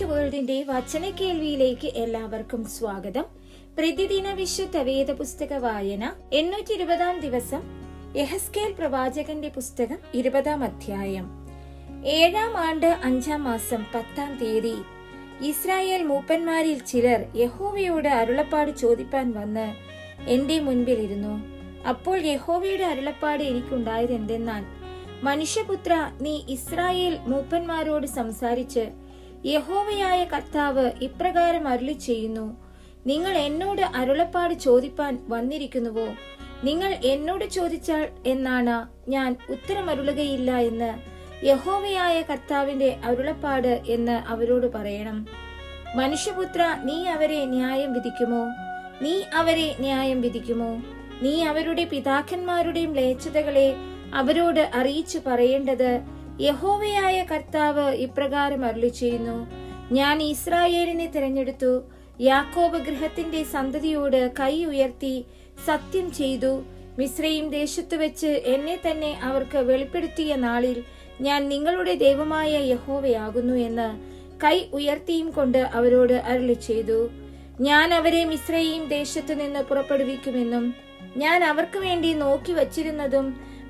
വേൾഡിന്റെ വചന കേൾവിയിലേക്ക് എല്ലാവർക്കും സ്വാഗതം. പ്രതിദിന വിശുദ്ധ വേദ പുസ്തക വായന 820 ദിവസം. യെഹെസ്കേൽ പ്രവാചകന്റെ പുസ്തകം 20 അധ്യായം. 7-ാം ആണ്ട് 5-ാം മാസം 10-ാം തീയതി ഇസ്രായേൽ മൂപ്പന്മാരിൽ ചിലർ യഹോവയോട് അരുളപ്പാട് ചോദിപ്പാൻ വന്ന് എന്റെ മുൻപിലിരുന്നു. അപ്പോൾ യഹോവയുടെ അരുളപ്പാട് എനിക്കുണ്ടായത് എന്തെന്നാൽ, മനുഷ്യപുത്ര, നീ ഇസ്രായേൽ മൂപ്പന്മാരോട് സംസാരിച്ച് യഹോവയായ കർത്താവ് ഇപ്രകാരം അരുളി ചെയ്യുന്നു: നിങ്ങൾ എന്നോട് അരുളപ്പാട് ചോദിപ്പാൻ വന്നിരിക്കുന്നുവോ? നിങ്ങൾ എന്നോട് ചോദിച്ചാൽ എന്നാണ് ഞാൻ ഉത്തരമരുളുകയില്ല എന്ന് യഹോവയായ കർത്താവിന്റെ അരുളപ്പാട് എന്ന് അവരോട് പറയണം. മനുഷ്യപുത്ര, നീ അവരെ ന്യായം വിധിക്കുമോ? നീ അവരെ ന്യായം വിധിക്കുമോ? നീ അവരുടെ പിതാക്കന്മാരുടെ മ്ലേച്ഛതകളെ അവരോട് അറിയിച്ചു പറയേണ്ടത്: യഹോവയായ കർത്താവ് ഇപ്രകാരം അരുളി ചെയ്യുന്നു: ഞാൻ ഇസ്രായേലിനെ തിരഞ്ഞെടുത്തു, യാക്കോബ് ഗൃഹത്തിന്റെ സന്തതിയോട് കൈ ഉയർത്തി സത്യം ചെയ്തു. മിസ്രയീം ദേശത്തു വെച്ച് എന്നെ തന്നെ അവർക്ക് വെളിപ്പെടുത്തിയ നാളിൽ ഞാൻ നിങ്ങളുടെ ദൈവമായ യഹോവയാകുന്നു എന്ന് കൈ ഉയർത്തിയും കൊണ്ട് അവരോട് അരുളി ചെയ്തു. ഞാൻ അവരെ മിസ്രയീം ദേശത്തു നിന്ന് പുറപ്പെടുവിക്കുമെന്നും ഞാൻ അവർക്ക് വേണ്ടി നോക്കി വച്ചിരുന്നതും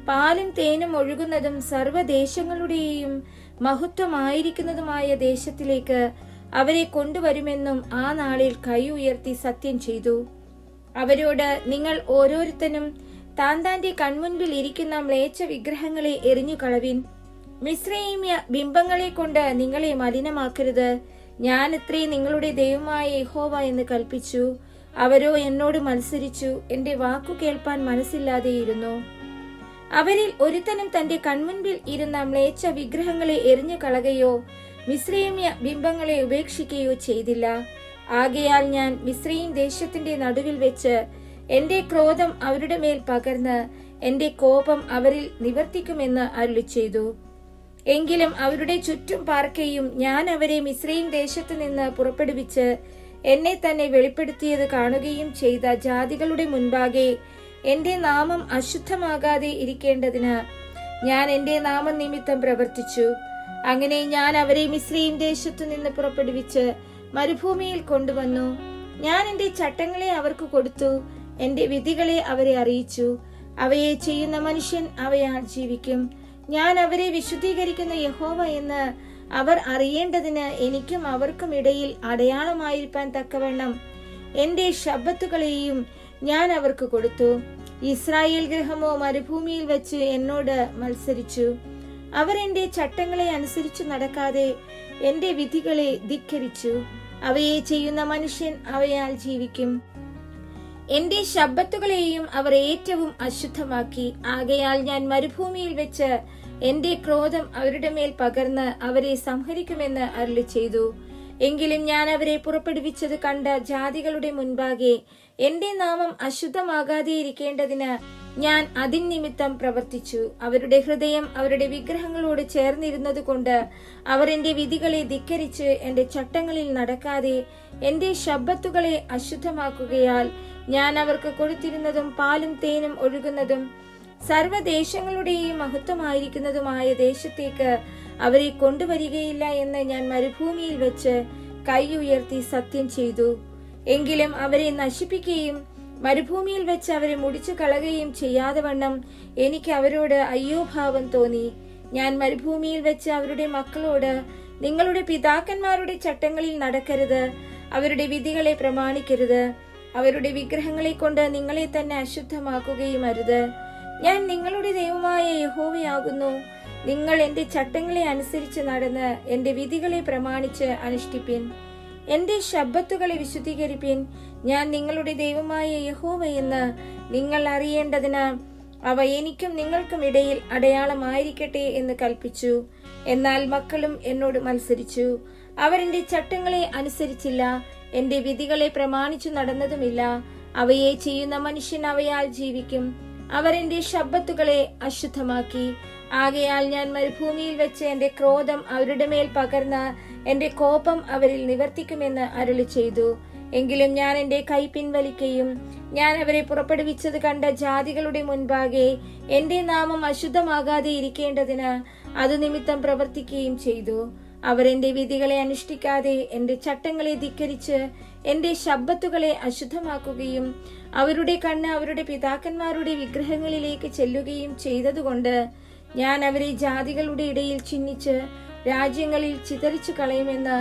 പാലും തേനും ഒഴുകുന്നതും സർവ്വദേശങ്ങളുടെയും മഹത്വമായിരിക്കുന്നതുമായ ദേശത്തിലേക്ക് അവരെ കൊണ്ടുവരുമെന്നും ആ നാളിൽ കൈ ഉയർത്തി സത്യം ചെയ്തു. അവരോട്, നിങ്ങൾ ഓരോരുത്തനും താന്താന്റെ കൺമുൻപിൽ ഇരിക്കുന്ന മ്ലേച്ഛ വിഗ്രഹങ്ങളെ എറിഞ്ഞു കളവിൻ. മിസ്രയീമ്യ ബിംബങ്ങളെ കൊണ്ട് നിങ്ങളെ മലിനമാക്കരുത്. ഞാൻ ഇത്രേ നിങ്ങളുടെ ദൈവമായ യഹോവ എന്ന് കൽപ്പിച്ചു. അവരോ എന്നോട് മത്സരിച്ചു, എന്റെ വാക്കു കേൾപ്പാൻ മനസ്സില്ലാതെയിരുന്നു. അവരിൽ ഒരുത്തനും തന്റെ കൺമുൻപിൽ ഇരുന്ന മ്ലേച്ഛ വിഗ്രഹങ്ങളെ എറിഞ്ഞു കളകയോ മിസ്രയീമ്യ ബിംബങ്ങളെ ഉപേക്ഷിക്കുകയോ ചെയ്തില്ല. ആകയാൽ ഞാൻ മിസ്രയീം ദേശത്തിന്റെ നടുവിൽ വെച്ച് എന്റെ ക്രോധം അവരുടെ മേൽ പകർന്ന് എന്റെ കോപം അവരിൽ നിവർത്തിക്കുമെന്ന് അരുളി ചെയ്തു. എങ്കിലും അവരുടെ ചുറ്റും പാർക്കയും ഞാൻ അവരെ മിസ്രയീം ദേശത്തു നിന്ന് പുറപ്പെടുവിച്ച് എന്നെ തന്നെ വെളിപ്പെടുത്തിയത് കാണുകയും ചെയ്ത ജാതികളുടെ മുൻപാകെ എന്റെ നാമം അശുദ്ധമാകാതെ ഇരിക്കേണ്ടതിന് ഞാൻ എന്റെ നാമനിമിത്തം പ്രവർത്തിച്ചു. അങ്ങനെ ഞാൻ അവരെ മിസ്രയീം ദേശത്തു നിന്ന് പുറപ്പെടുവിച്ച് മരുഭൂമിയിൽ കൊണ്ടുവന്നു. ഞാൻ എന്റെ ചട്ടങ്ങളെ അവർക്ക് കൊടുത്തു, എന്റെ വിധികളെ അവരെ അറിയിച്ചു. അവയെ ചെയ്യുന്ന മനുഷ്യൻ അവയാൽ ജീവിക്കും. ഞാൻ അവരെ വിശുദ്ധീകരിക്കുന്ന യഹോവ എന്ന് അവർ അറിയേണ്ടതിന് എനിക്കും അവർക്കും ഇടയിൽ അടയാളമായിരിക്കാൻ തക്കവണ്ണം എന്റെ ശബ്ബത്തുകളെയും ഞാൻ അവർക്ക് കൊടുത്തു. ഇസ്രായേൽ ഗൃഹമോ മരുഭൂമിയിൽ വെച്ച് എന്നോട് മത്സരിച്ചു. അവർ എന്റെ ചട്ടങ്ങളെ അനുസരിച്ചു നടക്കാതെ എന്റെ വിധികളെ ധിക്കരിച്ചു. അവയെ ചെയ്യുന്ന മനുഷ്യൻ അവയാൽ ജീവിക്കും. എന്റെ ശബ്ബത്തുകളെയും അവർ ഏറ്റവും അശുദ്ധമാക്കി. ആകയാൽ ഞാൻ മരുഭൂമിയിൽ വെച്ച് എന്റെ ക്രോധം അവരുടെ മേൽ പകർന്ന് അവരെ സംഹരിക്കുമെന്ന് അരുളി ചെയ്തു. എങ്കിലും ഞാൻ അവരെ പുറപ്പെടുവിച്ചത് കണ്ട ജാതികളുടെ മുൻപാകെ എന്റെ നാമം അശുദ്ധമാകാതെ ഇരിക്കേണ്ടതിന് ഞാൻ അതിൻ നിമിത്തം പ്രവർത്തിച്ചു. അവരുടെ ഹൃദയം അവരുടെ വിഗ്രഹങ്ങളോട് ചേർന്നിരുന്നത് കൊണ്ട് അവർ എന്റെ വിധികളെ ധിക്കരിച്ച് എന്റെ ചട്ടങ്ങളിൽ നടക്കാതെ എന്റെ ശബ്ബത്തുകളെ അശുദ്ധമാക്കുകയാൽ ഞാൻ അവർക്ക് കൊടുത്തിരുന്നതും പാലും തേനും ഒഴുകുന്നതും സർവ്വദേശങ്ങളുടെയും മഹത്വമായിരിക്കുന്നതുമായ ദേശത്തേക്ക് അവരെ കൊണ്ടുവരികയില്ല എന്ന് ഞാൻ മരുഭൂമിയിൽ വെച്ച് കൈ ഉയർത്തി സത്യം ചെയ്തു. എങ്കിലും അവരെ നശിപ്പിക്കുകയും മരുഭൂമിയിൽ വെച്ച് അവരെ മുടിച്ചു കളയുകയും ചെയ്യാതെ വണ്ണം എനിക്ക് അവരോട് അയ്യോ ഭാവം തോന്നി. ഞാൻ മരുഭൂമിയിൽ വെച്ച് അവരുടെ മക്കളോട്, നിങ്ങളുടെ പിതാക്കന്മാരുടെ ചട്ടങ്ങളിൽ നടക്കരുത്, അവരുടെ വിധികളെ പ്രമാണിക്കരുത്, അവരുടെ വിഗ്രഹങ്ങളെ കൊണ്ട് നിങ്ങളെ തന്നെ അശുദ്ധമാക്കുകയും അരുത്. ഞാൻ നിങ്ങളുടെ ദൈവമായ യഹോവയാകുന്നു. നിങ്ങൾ എന്റെ ചട്ടങ്ങളെ അനുസരിച്ച് നടന്ന് എന്റെ വിധികളെ പ്രമാണിച്ച് അനുഷ്ഠിപ്പിൻ. എന്റെ ശബ്ബത്തുകളെ വിശുദ്ധീകരിപ്പിൻ. ഞാൻ നിങ്ങളുടെ ദൈവമായ യഹോവ എന്ന് നിങ്ങൾ അറിയേണ്ടതിന് അവ എനിക്കും നിങ്ങൾക്കും ഇടയിൽ അടയാളമായിരിക്കട്ടെ എന്ന് കൽപ്പിച്ചു. എന്നാൽ മക്കളും എന്നോട് മത്സരിച്ചു. അവരെന്റെ ചട്ടങ്ങളെ അനുസരിച്ചില്ല, എന്റെ വിധികളെ പ്രമാണിച്ചു നടന്നതുമില്ല. അവയെ ചെയ്യുന്ന മനുഷ്യൻ അവയാൽ ജീവിക്കും. അവർ എന്റെ ശബ്ബത്തുകളെ അശുദ്ധമാക്കി. ആകയാൽ ഞാൻ മരുഭൂമിയിൽ വെച്ച് എന്റെ ക്രോധം അവരുടെ മേൽ പകർന്ന് എന്റെ കോപം അവരിൽ നിവർത്തിക്കുമെന്ന് അരുളി ചെയ്തു. എങ്കിലും ഞാൻ എന്റെ കൈ പിൻവലിക്കുകയും ഞാൻ അവരെ പുറപ്പെടുവിച്ചത് കണ്ട ജാതികളുടെ മുൻപാകെ എന്റെ നാമം അശുദ്ധമാകാതെ ഇരിക്കേണ്ടതിന് അത് നിമിത്തം പ്രവർത്തിക്കുകയും ചെയ്തു. അവർ എന്റെ വിധികളെ അനുഷ്ഠിക്കാതെ എന്റെ ചട്ടങ്ങളെ ധിക്കരിച്ച് എന്റെ ശബ്ബത്തുകളെ അശുദ്ധമാക്കുകയും അവരുടെ കണ്ണ് അവരുടെ പിതാക്കന്മാരുടെ വിഗ്രഹങ്ങളിലേക്ക് ചെല്ലുകയും ചെയ്തതുകൊണ്ട് ഞാൻ അവരെ ജാതികളുടെ ഇടയിൽ ചിഹ്നിച്ച് രാജ്യങ്ങളിൽ ചിതറിച്ചു കളയുമെന്ന്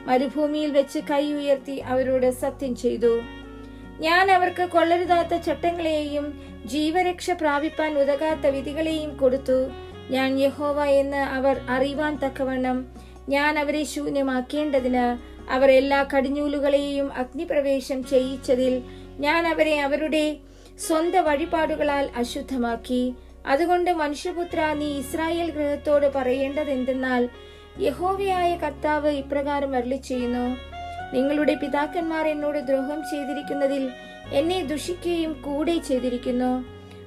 മരുഭൂമിയിൽ വെച്ച് കൈ ഉയർത്തി അവരോട് സത്യം ചെയ്തു. ഞാൻ അവർക്ക് കൊള്ളരുതാത്ത ചട്ടങ്ങളെയും ജീവരക്ഷ പ്രാപിപ്പാൻ ഉതകാത്ത വിധികളെയും കൊടുത്തു. ഞാൻ യഹോവ എന്ന് അവർ അറിയുവാൻ തക്കവണ്ണം ഞാൻ അവരെ ശൂന്യമാക്കേണ്ടതിന് അവർ എല്ലാ കടിഞ്ഞൂലുകളെയും അഗ്നിപ്രവേശം ചെയ്യിച്ചതിൽ ഞാൻ അവരെ അവരുടെ സ്വന്തം വഴിപാടുകളാൽ അശുദ്ധമാക്കി. അതുകൊണ്ട് മനുഷ്യപുത്ര, നീ ഇസ്രായേൽ ഗൃഹത്തോട് പറയേണ്ടത് എന്തെന്നാൽ, യഹോവയായ കർത്താവ് ഇപ്രകാരം അരുളിച്ചെയ്യുന്നു: നിങ്ങളുടെ പിതാക്കന്മാർ എന്നോട് ദ്രോഹം ചെയ്തിരിക്കുന്നതിൽ എന്നെ ദുഷിക്കുകയും കൂടെ ചെയ്തിരിക്കുന്നു.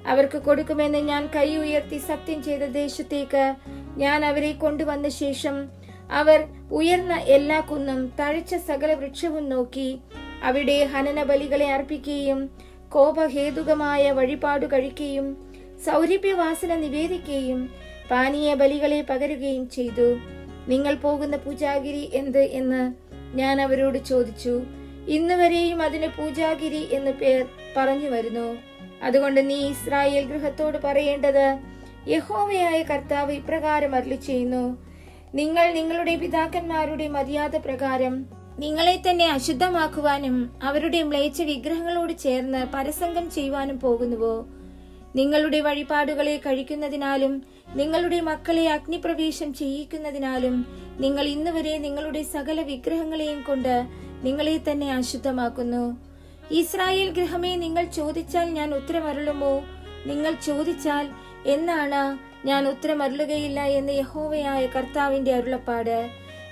അവർക്ക് കൊടുക്കുമെന്ന് ഞാൻ കൈ ഉയർത്തി സത്യം ചെയ്ത ദേശത്തേക്ക് ഞാൻ അവരെ കൊണ്ടുവന്ന ശേഷം അവർ ഉയർന്ന എല്ലാ കുന്നും തഴച്ച സകല വൃക്ഷവും നോക്കി അവിടെ ഹനന ബലികളെ അർപ്പിക്കുകയും കോപഹേതുകമായ വഴിപാടു കഴിക്കുകയും സൗരഭ്യവാസന നിവേദിക്കുകയും പാനീയ ബലികളെ പകരുകയും ചെയ്തു. നിങ്ങൾ പോകുന്ന പൂജാഗിരി എന്ത് എന്ന് ഞാൻ അവരോട് ചോദിച്ചു. ഇന്നുവരെയും അതിന് പൂജാഗിരി എന്ന് പേർ പറഞ്ഞു വരുന്നു. അതുകൊണ്ട് നീ ഇസ്രായേൽ ഗൃഹത്തോട് പറയേണ്ടത്, യഹോവയായ കർത്താവ് ഇപ്രകാരം അരുളിച്ചെയ്യുന്നു: നിങ്ങൾ നിങ്ങളുടെ പിതാക്കന്മാരുടെ മര്യാദ പ്രകാരം നിങ്ങളെ തന്നെ അശുദ്ധമാക്കുവാനും അവരുടെ മ്ലേച്ഛ വിഗ്രഹങ്ങളോട് ചേർന്ന് പരസംഗം ചെയ്യുവാനും പോകുന്നുവോ? നിങ്ങളുടെ വഴിപാടുകളെ കഴിക്കുന്നതിനാലും നിങ്ങളുടെ മക്കളെ അഗ്നിപ്രവേശം ചെയ്യിക്കുന്നതിനാലും നിങ്ങൾ ഇന്നുവരെ നിങ്ങളുടെ സകല വിഗ്രഹങ്ങളെയും കൊണ്ട് നിങ്ങളെ തന്നെ അശുദ്ധമാക്കുന്നു. ഇസ്രായേൽ ഗൃഹമേ, നിങ്ങൾ ചോദിച്ചാൽ ഞാൻ ഉത്തരമരുളുമോ? നിങ്ങൾ ചോദിച്ചാൽ എന്നാണ് ഞാൻ ഉത്തരമരുളുകയില്ല എന്ന് യഹോവയായ കർത്താവിന്റെ അരുളപ്പാട്.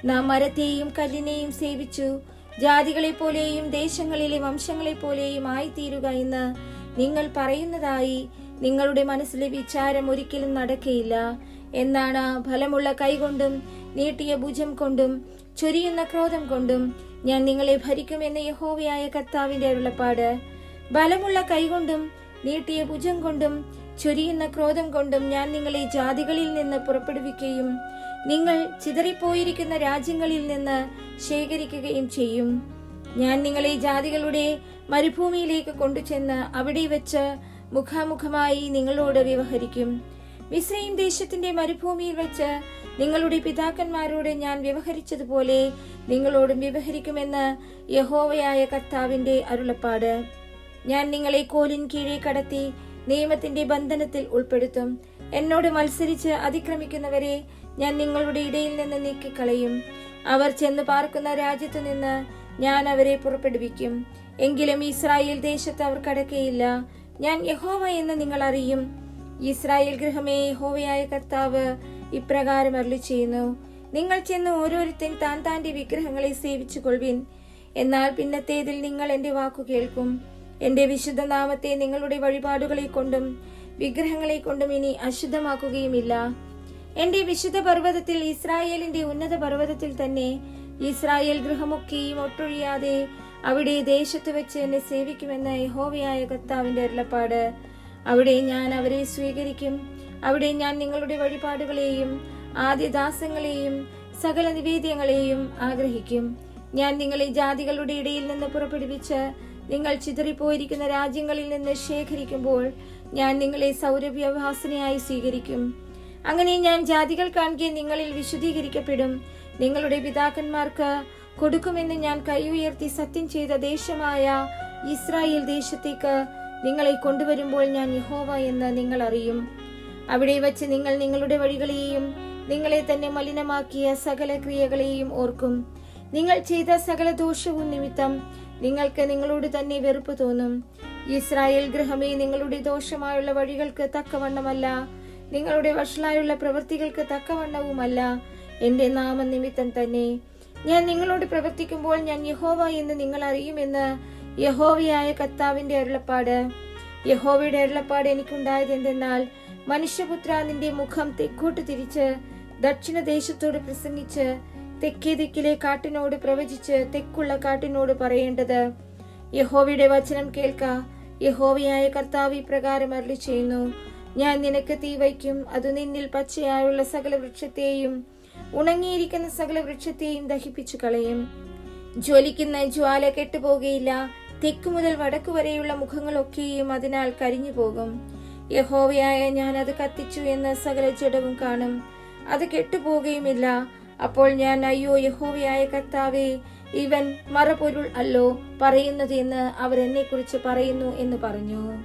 നാം മരത്തെയും കല്ലിനെയും സേവിച്ചു ജാതികളെ പോലെയും ദേശങ്ങളിലെ വംശങ്ങളെ പോലെയും ആയിത്തീരുക എന്ന് നിങ്ങൾ പറയുന്നതായി നിങ്ങളുടെ മനസ്സിലെ വിചാരം ഒരിക്കലും നടക്കയില്ല എന്നാണ്. ഫലമുള്ള കൈകൊണ്ടും നീട്ടിയ ഭുജം കൊണ്ടും ചൊരിയുന്ന ക്രോധം കൊണ്ടും ഞാൻ നിങ്ങളെ ഭരിക്കുമെന്ന് യഹോവയായ കർത്താവിന്റെ അരുളപ്പാട്. ബലമുള്ള കൈകൊണ്ടും നീട്ടിയ ഭുജം കൊണ്ടും ചൊരിയുന്ന ക്രോധം കൊണ്ടും ഞാൻ നിങ്ങളെ ജാതികളിൽ നിന്ന് പുറപ്പെടുവിക്കുകയും നിങ്ങൾ ചിതറിപ്പോയിരിക്കുന്ന രാജ്യങ്ങളിൽ നിന്ന് ശേഖരിക്കുകയും ചെയ്യും. ഞാൻ നിങ്ങളെ ജാതികളുടെ മരുഭൂമിയിലേക്ക് കൊണ്ടുചെന്ന് അവിടെ വെച്ച് മുഖാമുഖമായി നിങ്ങളോട് വ്യവഹരിക്കും. മിസ്രയീം ദേശത്തിന്റെ മരുഭൂമിയിൽ വെച്ച് നിങ്ങളുടെ പിതാക്കന്മാരോട് ഞാൻ വ്യവഹരിച്ചതുപോലെ നിങ്ങളോടും വ്യവഹരിക്കുമെന്ന് യഹോവയായ കർത്താവിന്റെ അരുളപ്പാട്. ഞാൻ നിങ്ങളെ കോലിൻ കീഴെ കടത്തി നിയമത്തിന്റെ ബന്ധനത്തിൽ ഉൾപ്പെടുത്തും. എന്നോട് മത്സരിച്ച് അതിക്രമിക്കുന്നവരെ ഞാൻ നിങ്ങളുടെ ഇടയിൽ നിന്ന് നീക്കിക്കളയും. അവർ ചെന്ന് പാർക്കുന്ന രാജ്യത്തു നിന്ന് ഞാൻ അവരെ പുറപ്പെടുവിക്കും. എങ്കിലും ഇസ്രായേൽ ദേശത്ത് അവർ കടക്കയില്ല. ഞാൻ യഹോവ എന്ന് നിങ്ങൾ അറിയും. ഇസ്രായേൽ ഗൃഹമേ, യഹോവയായ കർത്താവ് ഇപ്രകാരം അരുളിച്ചെയ്യുന്നു: നിങ്ങൾ ചെന്ന് ഓരോരുത്തൻ താൻ താന്റെ വിഗ്രഹങ്ങളെ സേവിച്ചു കൊള്ളുവിൻ. എന്നാൽ പിന്നത്തേതിൽ നിങ്ങൾ എന്റെ വാക്കു കേൾക്കും. എന്റെ വിശുദ്ധ നാമത്തെ നിങ്ങളുടെ വഴിപാടുകളെ കൊണ്ടും വിഗ്രഹങ്ങളെ കൊണ്ടും ഇനി അശുദ്ധമാക്കുകയുമില്ല. എന്റെ വിശുദ്ധ പർവ്വതത്തിൽ, ഇസ്രായേലിന്റെ ഉന്നത പർവ്വതത്തിൽ തന്നെ ഇസ്രായേൽ ഗൃഹമൊക്കെയും ഒട്ടൊഴിയാതെ അവിടെ ദേശത്ത് വെച്ച് എന്നെ സേവിക്കുമെന്ന് യഹോവയായ കർത്താവിന്റെ അരുളപ്പാട്. അവിടെ ഞാൻ അവരെ സ്വീകരിക്കും. അവിടെ ഞാൻ നിങ്ങളുടെ വഴിപാടുകളെയും ആദ്യദാസങ്ങളെയും സകല നിവേദ്യങ്ങളെയും ആഗ്രഹിക്കും. ഞാൻ നിങ്ങളെ ജാതികളുടെ ഇടയിൽ നിന്ന് പുറപ്പെടുവിച്ച് നിങ്ങൾ ചിതറിപ്പോയിരിക്കുന്ന രാജ്യങ്ങളിൽ നിന്ന് ശേഖരിക്കുമ്പോൾ ഞാൻ നിങ്ങളെ സൗരഭ്യവാസനയായി സ്വീകരിക്കും. അങ്ങനെ ഞാൻ ജാതികൾ കാണുക നിങ്ങളിൽ വിശുദ്ധീകരിക്കപ്പെടും. നിങ്ങളുടെ പിതാക്കന്മാർക്ക് കൊടുക്കുമെന്ന് ഞാൻ കൈ ഉയർത്തി സത്യം ചെയ്ത ദേശമായ ഇസ്രായേൽ ദേശത്തേക്ക് നിങ്ങളെ കൊണ്ടുവരുമ്പോൾ ഞാൻ യഹോവ എന്ന് നിങ്ങൾ അറിയും. അവിടെ വച്ച് നിങ്ങൾ നിങ്ങളുടെ വഴികളെയും നിങ്ങളെ തന്നെ മലിനമാക്കിയ സകല ക്രിയകളെയും ഓർക്കും. നിങ്ങൾ ചെയ്ത സകല ദോഷവും നിമിത്തം നിങ്ങൾക്ക് നിങ്ങളോട് തന്നെ വെറുപ്പ് തോന്നും. ഇസ്രായേൽ ഗൃഹമേ, നിങ്ങളുടെ ദോഷമായുള്ള വഴികൾക്ക് തക്കവണ്ണമല്ല, നിങ്ങളുടെ വഷളായുള്ള പ്രവൃത്തികൾക്ക് തക്കവണ്ണവുമല്ല എന്റെ നാമനിമിത്തം തന്നെ ഞാൻ നിങ്ങളോട് പ്രവർത്തിക്കുമ്പോൾ ഞാൻ യഹോവ എന്ന് നിങ്ങൾ അറിയുമെന്ന് യഹോവയായ കർത്താവിന്റെ അരുളപ്പാട്. യഹോവയുടെ അരുളപ്പാട് എനിക്കുണ്ടായത് എന്തെന്നാൽ, മനുഷ്യപുത്ര, നിന്റെ മുഖം തെക്കോട്ട് തിരിച്ച് ദക്ഷിണദേശത്തോട് പ്രസംഗിച്ച് തെക്കേ ദിക്കിലെ കാട്ടിനോട് പ്രവചിച്ച് തെക്കുള്ള കാട്ടിനോട് പറയേണ്ടത്: യഹോവയുടെ വചനം കേൾക്ക. യഹോവയായ കർത്താവ് ഇപ്രകാരം അരുളിച്ചെയ്യുന്നു: ഞാൻ നിനക്ക് തീ വയ്ക്കും. അത് നിന്നിൽ പച്ചയായുള്ള സകല വൃക്ഷത്തെയും ഉണങ്ങിയിരിക്കുന്ന സകല വൃക്ഷത്തെയും ദഹിപ്പിച്ചു കളയും. ജ്വലിക്കുന്ന ജ്വാല കെട്ടുപോകുകയില്ല. തെക്കു മുതൽ വടക്കു വരെയുള്ള മുഖങ്ങളൊക്കെയും അതിനാൽ കരിഞ്ഞു പോകും. യഹോവയായ ഞാൻ അത് കത്തിച്ചു എന്ന് സകല ജഡവും കാണും, അത് കെട്ടുപോകുകയുമില്ല. അപ്പോൾ ഞാൻ, അയ്യോ യഹോവയായ കർത്താവേ, ഇവൻ മറപൊരുൾ അല്ലോ പറയുന്നത് എന്ന് അവർ എന്നെ കുറിച്ച് പറയുന്നു എന്ന് പറഞ്ഞു.